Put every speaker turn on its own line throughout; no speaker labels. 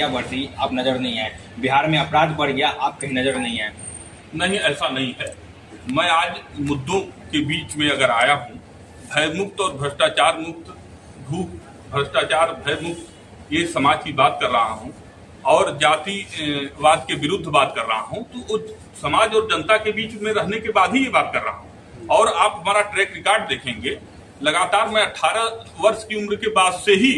महंगाइयाँ बढ़ रही, आप नज़र नहीं आए। बिहार में अपराध बढ़ गया, आप कहीं नज़र नहीं आए।
नहीं, ऐसा नहीं है। मैं आज मुद्दों के बीच में अगर आया हूँ, भयमुक्त और भ्रष्टाचार मुक्त, भ्रष्टाचार भयमुक्त ये समाज की बात कर रहा हूँ और जातिवाद के विरुद्ध बात कर रहा हूँ, तो उस समाज और जनता के बीच में रहने के बाद ही ये बात कर रहा हूँ। और आप हमारा ट्रैक रिकॉर्ड देखेंगे, लगातार मैं 18 वर्ष की उम्र के बाद से ही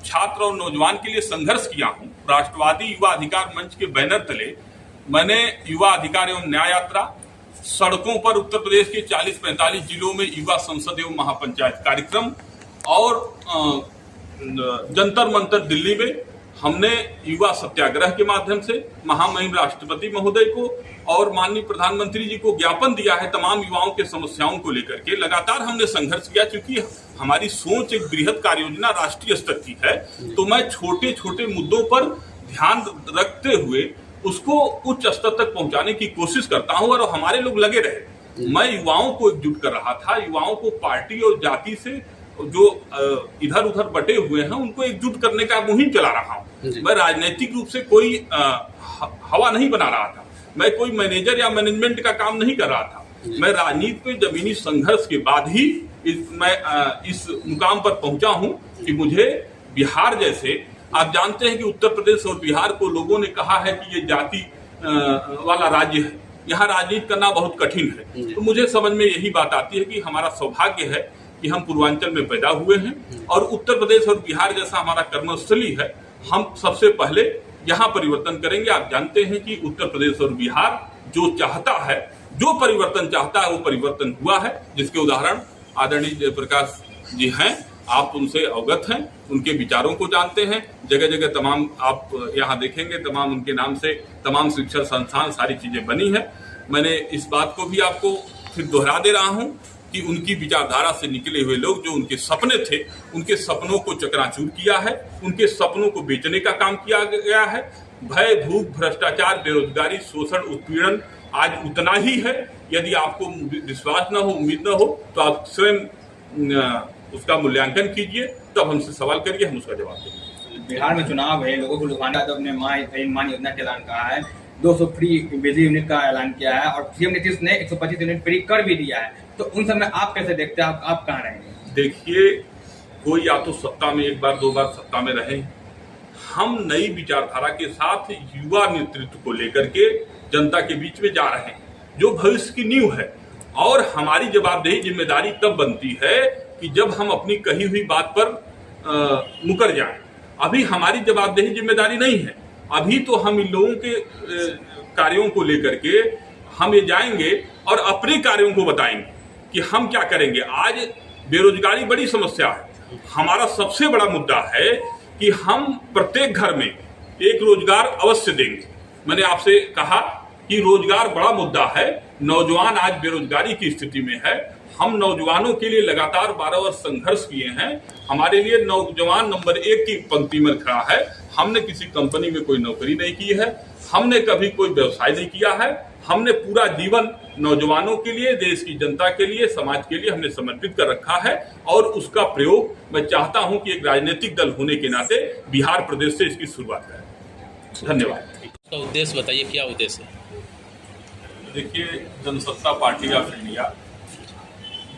छात्र और नौजवान के लिए संघर्ष किया हूँ। राष्ट्रवादी युवा अधिकार मंच के बैनर तले मैंने युवा अधिकार एवं न्याय यात्रा, सड़कों पर उत्तर प्रदेश के 40-45 जिलों में युवा संसद एवं महापंचायत कार्यक्रम और जंतर मंतर दिल्ली में हमने युवा सत्याग्रह के माध्यम से महामहिम राष्ट्रपति महोदय को और माननीय प्रधानमंत्री जी को ज्ञापन दिया है तमाम युवाओं के समस्याओं को लेकर के। लगातार हमने संघर्ष किया, चूंकि हमारी सोच एक बृहद कार्य योजना राष्ट्रीय स्तर की है, तो मैं छोटे छोटे मुद्दों पर ध्यान रखते हुए उसको उच्च स्तर तक पहुंचाने की कोशिश करता हूं और हमारे लोग लगे रहे। मैं युवाओं को एकजुट कर रहा था, युवाओं को पार्टी और जाति से जो इधर उधर बटे हुए हैं उनको एकजुट करने का मुहिम चला रहा हूं। मैं राजनीतिक रूप से कोई हवा नहीं बना रहा था, मैं कोई मैनेजर या मैनेजमेंट का काम नहीं कर रहा था। मैं राजनीति में जमीनी संघर्ष के बाद ही मैं इस मुकाम पर पहुंचा हूं कि मुझे बिहार जैसे, आप जानते हैं कि उत्तर प्रदेश और बिहार को लोगों ने कहा है कि ये जाति वाला राज्य है, यहाँ राजनीति करना बहुत कठिन है। तो मुझे समझ में यही बात आती है कि हमारा सौभाग्य है कि हम पूर्वांचल में पैदा हुए हैं और उत्तर प्रदेश और बिहार जैसा हमारा कर्मस्थली है, हम सबसे पहले यहाँ परिवर्तन करेंगे। आप जानते हैं कि उत्तर प्रदेश और बिहार जो चाहता है, जो परिवर्तन चाहता है वो परिवर्तन हुआ है, जिसके उदाहरण आदरणीय जयप्रकाश जी हैं। आप उनसे अवगत हैं, उनके विचारों को जानते हैं। जगह जगह तमाम आप यहाँ देखेंगे तमाम उनके नाम से तमाम शिक्षण संस्थान सारी चीजें बनी है। मैंने इस बात को भी आपको फिर दोहरा दे रहा हूँ कि उनकी विचारधारा से निकले हुए लोग, जो उनके सपने थे, उनके सपनों को चकनाचूर किया है, उनके सपनों को बेचने का काम किया गया है। भय, भूख, भ्रष्टाचार, बेरोजगारी, शोषण, उत्पीड़न आज उतना ही है। यदि आपको विश्वास न हो, उम्मीद न हो, तो आप स्वयं उसका मूल्यांकन कीजिए, तब हमसे सवाल करिए, हम उसका जवाब देंगे।
बिहार में चुनाव है, लोगों को लुभाना, तो अपने मान योजना का ऐलान कहा है, 200 फ्री बिजली यूनिट का ऐलान किया है और सीएम नीतीश ने 125 यूनिट फ्री कर भी दिया है। तो उन समय आप कैसे देखते हैं, आप कहाँ रहेंगे?
देखिए, कोई या तो सत्ता में एक बार दो बार सत्ता में रहे, हम नई विचारधारा के साथ युवा नेतृत्व को लेकर के जनता के बीच में जा रहे हैं, जो भविष्य की नींव है। और हमारी जवाबदेही जिम्मेदारी तब बनती है कि जब हम अपनी कही हुई बात पर मुकर जाएं। अभी हमारी जवाबदेही जिम्मेदारी नहीं है, अभी तो हम इन लोगों के कार्यों को लेकर के हम ये जाएंगे और अपने कार्यों को बताएंगे कि हम क्या करेंगे। आज बेरोजगारी बड़ी समस्या है, हमारा सबसे बड़ा मुद्दा है कि हम प्रत्येक घर में एक रोजगार अवश्य देंगे। मैंने आपसे कहा कि रोजगार बड़ा मुद्दा है, नौजवान आज बेरोजगारी की स्थिति में है। हम नौजवानों के लिए लगातार 12 वर्ष संघर्ष किए हैं। हमारे लिए नौजवान नंबर 1 की पंक्ति में खड़ा है। हमने किसी कंपनी में कोई नौकरी नहीं की है, हमने कभी कोई व्यवसाय नहीं किया है। हमने पूरा जीवन नौजवानों के लिए, देश की जनता के लिए, समाज के लिए हमने समर्पित कर रखा है और उसका प्रयोग मैं चाहता हूं कि एक राजनीतिक दल होने के नाते बिहार प्रदेश से इसकी शुरुआत करें। धन्यवाद।
तो उद्देश्य बताइए, क्या उद्देश्य है?
देखिए, Jansatta party of India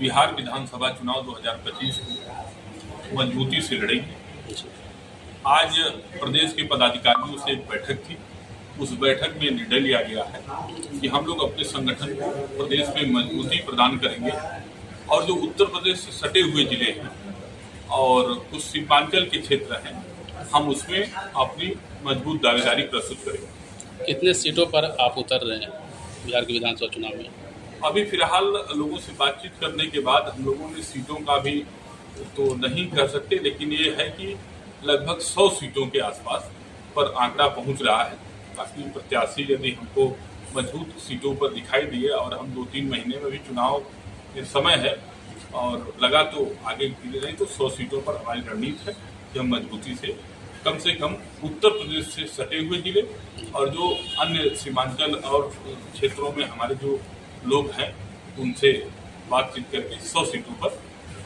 Bihar विधानसभा चुनाव 2025 को मजबूती से लड़ेगी। आज प्रदेश के पदाधिकारियों से एक बैठक थी, उस बैठक में निर्णय लिया गया है कि हम लोग अपने संगठन को प्रदेश में मजबूती प्रदान करेंगे और जो उत्तर प्रदेश से सटे हुए जिले हैं और कुछ सीमांचल के क्षेत्र हैं, हम उसमें अपनी मजबूत दावेदारी प्रस्तुत करेंगे।
कितने सीटों पर आप उतर रहे हैं बिहार के विधानसभा चुनाव में?
अभी फिलहाल लोगों से बातचीत करने के बाद हम लोगों ने सीटों का भी तो नहीं कह सकते, लेकिन ये है कि लगभग 100 सीटों के आसपास पर आंकड़ा पहुंच रहा है। बाकी प्रत्याशी यदि हमको मजबूत सीटों पर दिखाई दिए और हम 2-3 महीने में भी चुनाव के समय है और लगा तो आगे नहीं तो 100 सीटों पर हमारी रणनीति है कि हम मजबूती से कम उत्तर प्रदेश से सटे हुए जिले और जो अन्य सीमांचल और क्षेत्रों में हमारे जो लोग हैं उनसे बातचीत करके 100 सीटों पर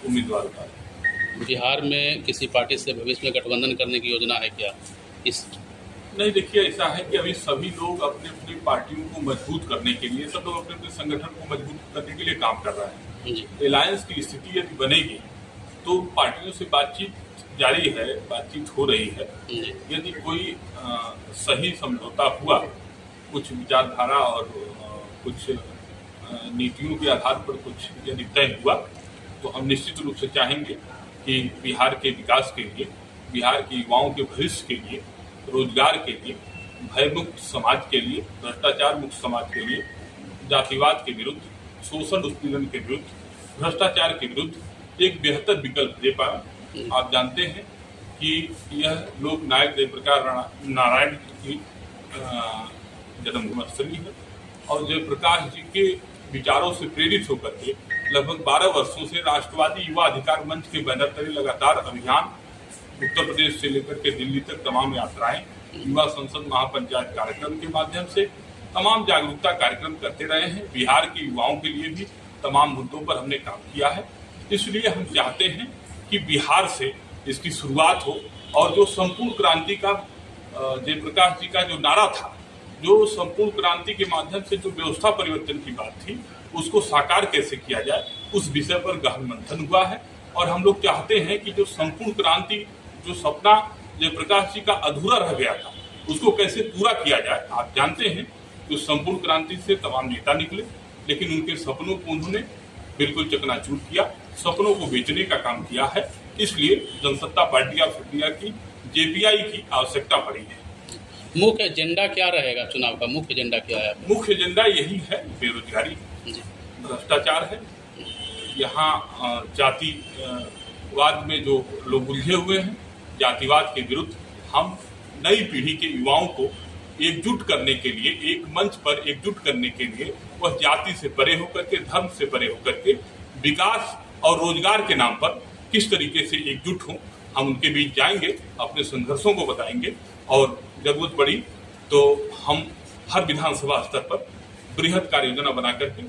उम्मीदवार उतारें।
बिहार में किसी पार्टी से भविष्य में गठबंधन करने की योजना है क्या? इस
नहीं, देखिए ऐसा है कि अभी सभी लोग अपने अपनी पार्टियों को मजबूत करने के लिए, सब लोग अपने अपने संगठन को मजबूत करने के लिए काम कर रहे हैं। अलायंस की स्थिति यदि बनेगी तो पार्टियों से बातचीत जारी है, बातचीत हो रही है। यदि कोई सही समझौता हुआ, कुछ विचारधारा और कुछ नीतियों के आधार पर कुछ यदि तय हुआ, तो हम निश्चित रूप से चाहेंगे कि बिहार के विकास के लिए, बिहार के युवाओं के भविष्य के लिए, रोजगार के लिए, भयमुक्त समाज के लिए, भ्रष्टाचार मुक्त समाज के लिए, जातिवाद के विरुद्ध, शोषण उत्पीड़न के विरुद्ध, भ्रष्टाचार के विरुद्ध एक बेहतर विकल्प दे पाए। आप जानते हैं कि यह लोक नायक जयप्रकाश नारायण की जन्मस्थली है और जयप्रकाश जी के विचारों से प्रेरित होकर के लगभग 12 वर्षों से राष्ट्रवादी युवा अधिकार मंच के बैनर तले लगातार अभियान, उत्तर प्रदेश से लेकर के दिल्ली तक तमाम यात्राएं, युवा संसद महापंचायत कार्यक्रम के माध्यम से तमाम जागरूकता कार्यक्रम करते रहे हैं। बिहार के युवाओं के लिए भी तमाम मुद्दों पर हमने काम किया है। इसलिए हम चाहते हैं कि बिहार से इसकी शुरुआत हो और जो संपूर्ण क्रांति का जयप्रकाश जी का जो नारा था, जो संपूर्ण क्रांति के माध्यम से जो व्यवस्था परिवर्तन की बात थी, उसको साकार कैसे किया जाए, उस विषय पर गहन मंथन हुआ है। और हम लोग चाहते हैं कि जो संपूर्ण क्रांति, जो सपना जयप्रकाश जी का अधूरा रह गया था, उसको कैसे पूरा किया जाए। आप जानते हैं कि संपूर्ण क्रांति से तमाम नेता निकले, लेकिन उनके सपनों को उन्होंने बिल्कुल चकनाचूर किया, सपनों को बेचने का काम किया है। इसलिए जनसत्ता पार्टी ऑफ इंडिया की जेपीआई की आवश्यकता पड़ी है।
मुख्य एजेंडा क्या रहेगा चुनाव का? मुख्य एजेंडा क्या है?
मुख्य एजेंडा यही है, बेरोजगारी, भ्रष्टाचार है। यहाँ जातिवाद में जो लोग उलझे हुए हैं, जातिवाद के विरुद्ध हम नई पीढ़ी के युवाओं को एकजुट करने के लिए, एक मंच पर एकजुट करने के लिए, वह जाति से परे होकर के, धर्म से परे होकर के विकास और रोजगार के नाम पर किस तरीके से एकजुट हों, हम उनके बीच जाएंगे, अपने संघर्षों को बताएंगे और जरूरत पड़ी तो हम हर विधानसभा स्तर पर बृहद कार्य योजना बना करके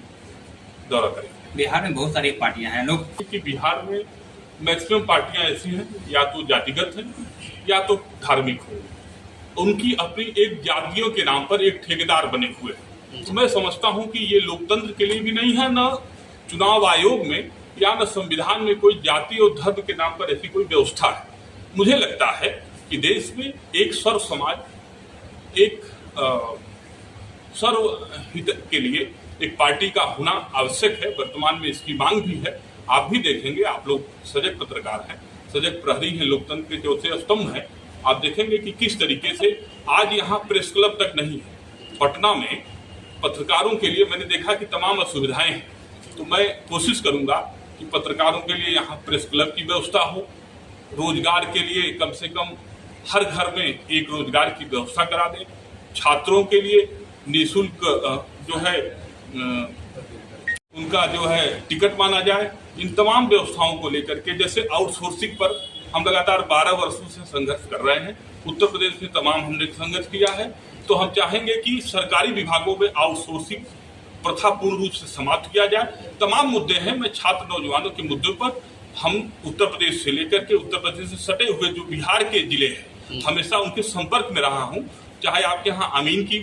दौरा करेंगे।
बिहार में बहुत सारी पार्टियां हैं, लोग
कि बिहार में मैक्सिमम पार्टियां ऐसी हैं, या तो जातिगत हैं या तो धार्मिक हो, उनकी अपनी एक जातियों के नाम पर एक ठेकेदार बने हुए हैं। तो मैं समझता हूं कि ये लोकतंत्र के लिए भी नहीं है, न चुनाव आयोग में या न संविधान में कोई जाति और धर्म के नाम पर ऐसी कोई व्यवस्था है। मुझे लगता है कि देश में एक सर्व समाज, एक सर्वहित के लिए एक पार्टी का होना आवश्यक है। वर्तमान में इसकी मांग भी है। आप भी देखेंगे, आप लोग सजग पत्रकार हैं, सजग प्रहरी हैं, लोकतंत्र के चौथे स्तंभ हैं। आप देखेंगे कि किस तरीके से आज यहाँ प्रेस क्लब तक नहीं है। पटना में पत्रकारों के लिए मैंने देखा कि तमाम असुविधाएं हैं, तो मैं कोशिश करूंगा कि पत्रकारों के लिए यहाँ प्रेस क्लब की व्यवस्था हो। रोजगार के लिए कम से कम हर घर में एक रोजगार की व्यवस्था करा दें। छात्रों के लिए निःशुल्क जो है उनका जो है टिकट माना जाए। इन तमाम व्यवस्थाओं को लेकर के, जैसे आउटसोर्सिंग पर हम लगातार 12 वर्षों से संघर्ष कर रहे हैं, उत्तर प्रदेश में तमाम हमने संघर्ष किया है, तो हम चाहेंगे कि सरकारी विभागों में आउटसोर्सिंग प्रथा पूर्ण रूप से समाप्त किया जाए। तमाम मुद्दे हैं। मैं छात्र नौजवानों के मुद्दों पर हम उत्तर प्रदेश से लेकर के उत्तर प्रदेश से सटे हुए जो बिहार के जिले हैं, हमेशा उनके संपर्क में रहा हूं। चाहे आपके यहाँ अमीन की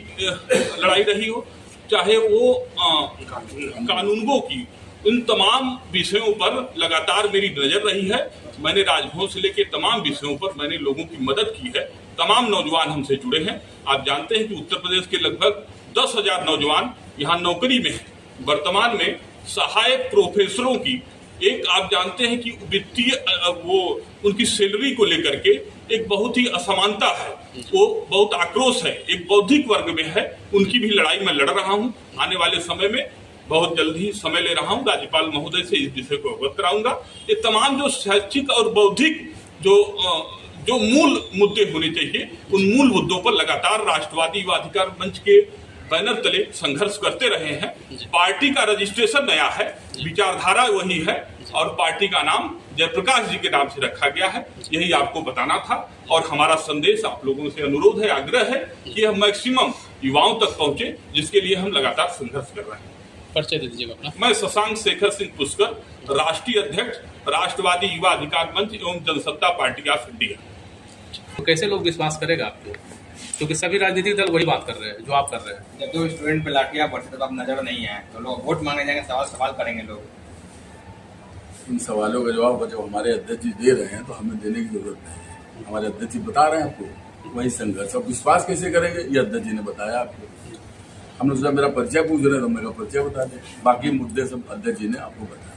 लड़ाई रही हो, चाहे वो कानूनगो की, इन तमाम विषयों पर लगातार मेरी नजर रही है। मैंने राजभवन से लेकर तमाम विषयों पर मैंने लोगों की मदद की है। तमाम नौजवान हमसे जुड़े हैं। आप जानते हैं कि उत्तर प्रदेश के लगभग 10,000 नौजवान यहाँ नौकरी में हैं। वर्तमान में सहायक प्रोफेसरों की एक, आप जानते हैं कि वित्तीय वो उनकी सैलरी को लेकर के एक बहुत ही असमानता है, वो बहुत आक्रोश है, एक बौद्धिक वर्ग में है। उनकी भी लड़ाई मैं लड़ रहा हूँ। आने वाले समय में बहुत जल्द ही समय ले रहा हूँ, राज्यपाल महोदय से इस विषय को अवगत कराऊंगा। ये तमाम जो शैक्षिक और बौद्धिक जो मूल मुद्दे होने चाहिए, उन मूल मुद्दों पर लगातार राष्ट्रवादी युवा अधिकार मंच के बैनर तले संघर्ष करते रहे हैं। पार्टी का रजिस्ट्रेशन नया है, विचारधारा वही है और पार्टी का नाम जयप्रकाश जी के नाम से रखा गया है। यही आपको बताना था और हमारा संदेश आप लोगों से अनुरोध है, आग्रह है कि हम मैक्सिमम युवाओं तक पहुंचे, जिसके लिए हम लगातार संघर्ष कर रहे हैं।
परिचय दे दीजिएगा अपना।
मैं शशांक शेखर सिंह पुष्कर, राष्ट्रीय अध्यक्ष राष्ट्रवादी युवा अधिकार मंच एवं जनसत्ता पार्टी ऑफ इंडिया।
तो कैसे लोग विश्वास करेगा आपको? क्योंकि सभी राजनीतिक दल वही बात कर रहे हैं जो आप कर रहे हैं।
जब तो स्टूडेंट पे लाठियां बरसे तो आप नजर नहीं आए, तो लोग वोट मांगने जाएंगे, सवाल करेंगे लोग।
इन सवालों का जवाब जब हमारे अध्यक्ष जी दे रहे हैं तो हमें देने की जरूरत नहीं है। हमारे अध्यक्ष जी बता रहे हैं आपको, वही संघर्ष। अब विश्वास कैसे करेंगे, ये अध्यक्ष जी ने बताया आपको। हमने सोचा मेरा परिचय पूछ रहे हैं तो मेरा परिचय बता दें, बाकी मुद्दे सब अध्यक्ष जी ने आपको बताया।